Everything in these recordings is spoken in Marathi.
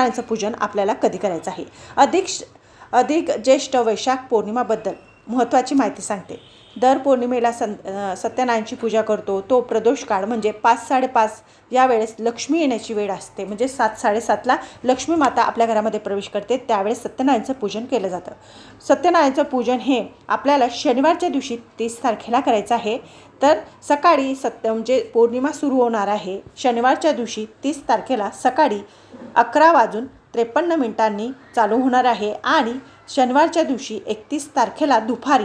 सत्यनारायणाचं पूजन आपल्याला कधी करायचं आहे। अधिक ज्येष्ठ वैशाख पौर्णिमाबद्दल महत्त्वाची माहिती सांगते। दर पौर्णिमेला सत्यनारायणाची पूजा करतो। तो प्रदोष काळ म्हणजे 5-5:30 या वेळेस लक्ष्मी येण्याची वेळ असते, म्हणजे 7-7:30ला लक्ष्मी माता आपल्या घरामध्ये प्रवेश करते, त्यावेळेस सत्यनारायणाचं पूजन केलं जातं। सत्यनारायणाचं पूजन हे आपल्याला शनिवारच्या दिवशी 30 तारखेला करायचं आहे। तर सकाळी म्हणजे पौर्णिमा सुरू होणार आहे शनिवारच्या दिवशी 30 तारखेला सकाळी 11:53 चालू होणार आहे आणि शनिवारच्या दिवशी 31 तारखेला दुपारी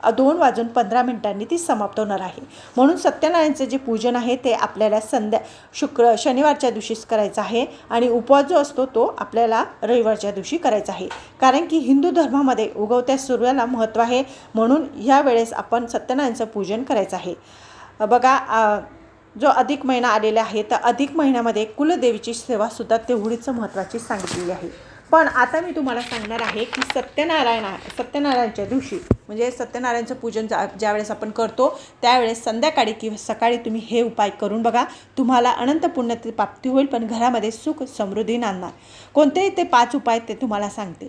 2:15 ती समाप्त होणार आहे। म्हणून सत्यनारायणाचे जे पूजन आहे ते आपल्याला शनिवारच्या दिवशीच करायचं आहे आणि उपवास जो असतो तो आपल्याला रविवारच्या दिवशी करायचा आहे, कारण की हिंदू धर्मामध्ये उगवत्या सूर्याला महत्त्व आहे, म्हणून या वेळेस आपण सत्यनारायणाचं पूजन करायचं आहे। बघा, जो अधिक महिना आलेला आहे तर अधिक महिन्यामध्ये कुलदेवीची सेवासुद्धा तेवढीच महत्त्वाची सांगितलेली आहे। पण आता मी तुम्हाला सांगणार आहे की सत्यनारायणाच्या दिवशी म्हणजे सत्यनारायणाचं पूजन ज्यावेळेस आपण करतो त्यावेळेस संध्याकाळी किंवा सकाळी तुम्ही हे उपाय करून बघा, तुम्हाला अनंत पुण्याची प्राप्ती होईल, पण घरामध्ये सुख समृद्धी नांदणार। कोणतेही ते 5 उपाय ते तुम्हाला सांगते।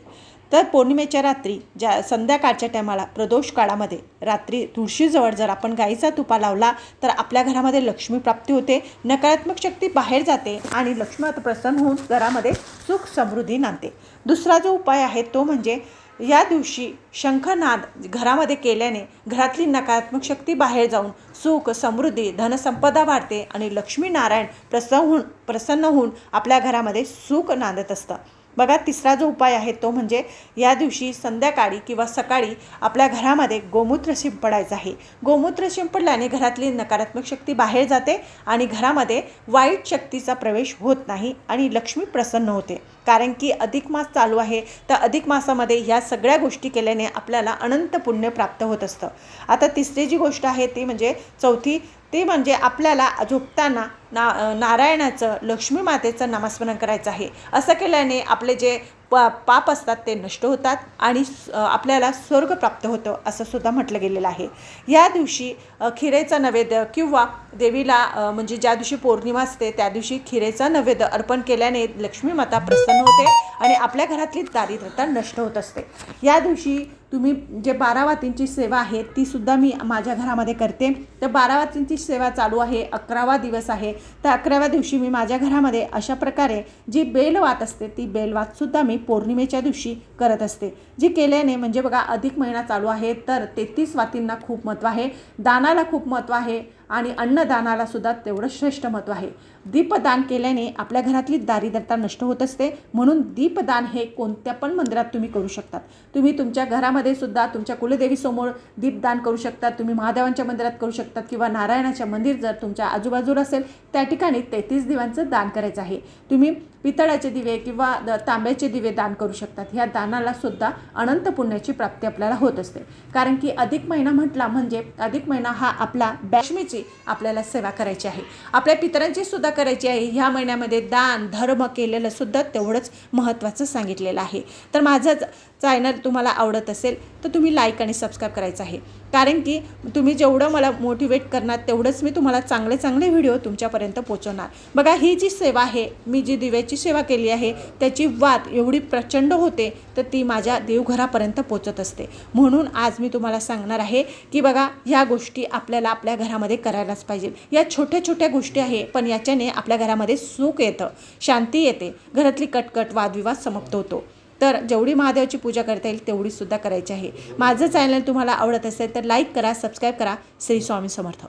तर पौर्णिमेच्या रात्री संध्याकाळच्या टायमाला प्रदोष काळामध्ये रात्री तुळशीजवळ जर आपण गाईचा तुपा लावला तर आपल्या घरामध्ये लक्ष्मी प्राप्ती होते, नकारात्मक शक्ती बाहेर जाते आणि लक्ष्मी माता प्रसन्न होऊन घरामध्ये सुख समृद्धी नांदते। दुसरा जो उपाय आहे तो म्हणजे या दिवशी शंखनाद घरामध्ये केल्याने घरातली नकारात्मक शक्ती बाहेर जाऊन सुख समृद्धी धनसंपदा वाढते आणि लक्ष्मी नारायण प्रसन्न होऊन आपल्या घरामध्ये सुख नांदत असतं। बघा, तिसरा जो उपाय आहे तो म्हणजे या दिवशी संध्याकाळी किंवा सकाळी आपल्या घरामध्ये गोमूत्र शिंपडायचं आहे। गोमूत्र शिंपडल्याने घरातली नकारात्मक शक्ती बाहेर जाते आणि घरामध्ये वाईट शक्तीचा प्रवेश होत नाही आणि लक्ष्मी प्रसन्न होते, कारण की अधिक मास चालू आहे। तर अधिक मासामध्ये ह्या सगळ्या गोष्टी केल्याने आपल्याला अनंत पुण्य प्राप्त होत असतं। आता तिसरी जी गोष्ट आहे ती म्हणजे चौथी, ते म्हणजे आपल्याला झोपताना नारायणाचं लक्ष्मी मातेचं नामस्मरण करायचं आहे। असं केल्याने आपले जे पाप असतात ते नष्ट होतात आणि आपल्याला स्वर्ग प्राप्त होतं असं सुद्धा म्हटलं गेलेलं आहे। या दिवशी खिरेचा नैवेद्य किंवा देवीला म्हणजे ज्या दिवशी पौर्णिमा असते त्या दिवशी खिरेचा नैवेद्य अर्पण केल्याने लक्ष्मी माता प्रसन्न होते आणि आपल्या घरातली दारिद्र्यता नष्ट होत असते। या दिवशी तुम्ही जे 12 वातींची सेवा आहे ती सुद्धा मी माझ्या घरामध्ये करते। तर 12 वातींची सेवा चालू आहे, 11वा दिवस आहे। तर 11व्या दिवशी मी माझ्या घरामध्ये अशा प्रकारे जी बेलवात असते ती बेलवातसुद्धा मी पौर्णिमेच्या दिवशी करत असते, जी केल्याने म्हणजे बघा अधिक महिना चालू आहे तर 33 वातींना खूप महत्त्व आहे, दानाला खूप महत्त्व आहे आणि अन्नदानाला सुद्धा तेवढं श्रेष्ठ महत्त्व आहे। दीपदान केल्याने आपल्या घरातली दारिद्र्यता नष्ट होत असते, म्हणून दीपदान हे कोणत्या पण मंदिरात तुम्ही करू शकतात। तुम्ही तुमच्या घरामध्ये सुद्धा तुमच्या कुलदेवीसमोर दीपदान करू शकतात, तुम्ही महादेवांच्या मंदिरात करू शकतात किंवा नारायणाच्या मंदिर जर तुमच्या आजूबाजूला असेल त्या ठिकाणी 33 दिव्यांचं दान करायचं आहे। तुम्ही पितळाचे दिवे किंवा तांब्याचे दिवे दान करू शकतात। ह्या दानाला सुद्धा अनंत पुण्याची प्राप्ती आपल्याला होत असते, कारण की अधिक महिना म्हटला म्हणजे अधिक महिना हा आपला लक्ष्मीची आपल्याला सेवा करायची आहे, आपल्या पितरांची सुद्धा करायची आहे। ह्या महिन्यामध्ये दान धर्म केलेलं सुद्धा तेवढंच महत्त्वाचं सांगितलेलं आहे। तर माझं चॅनल तुम्हाला आवडत असेल तर तुम्ही लाईक आणि सबस्क्राईब करायचं आहे, कारण की तुम्ही जेवढं मला मोटिवेट करणार तेवढंच मी तुम्हाला चांगले व्हिडिओ तुमच्यापर्यंत पोहोचवणार। बघा, ही जी सेवा आहे, मी जी दिव्याची सेवा केली आहे त्याची वात एवढी प्रचंड होते तर ती माझ्या देवघरापर्यंत पोहोचत असते। म्हणून आज मी तुम्हाला सांगणार आहे की बघा, ह्या गोष्टी आपल्याला आपल्या घरामध्ये करायलाच पाहिजे। या छोट्या गोष्टी आहे, पण याच्याने आपल्या घरामध्ये सुख येतं, शांती येते, घरातली कटकट वादविवाद समाप्त होतो। तर जेवढी महादेवाची पूजा करता येईल तेवढी सुद्धा करायची आहे। माझं चॅनल तुम्हाला आवडत असेल तर लाईक करा, सबस्क्राईब करा। श्री स्वामी समर्थ।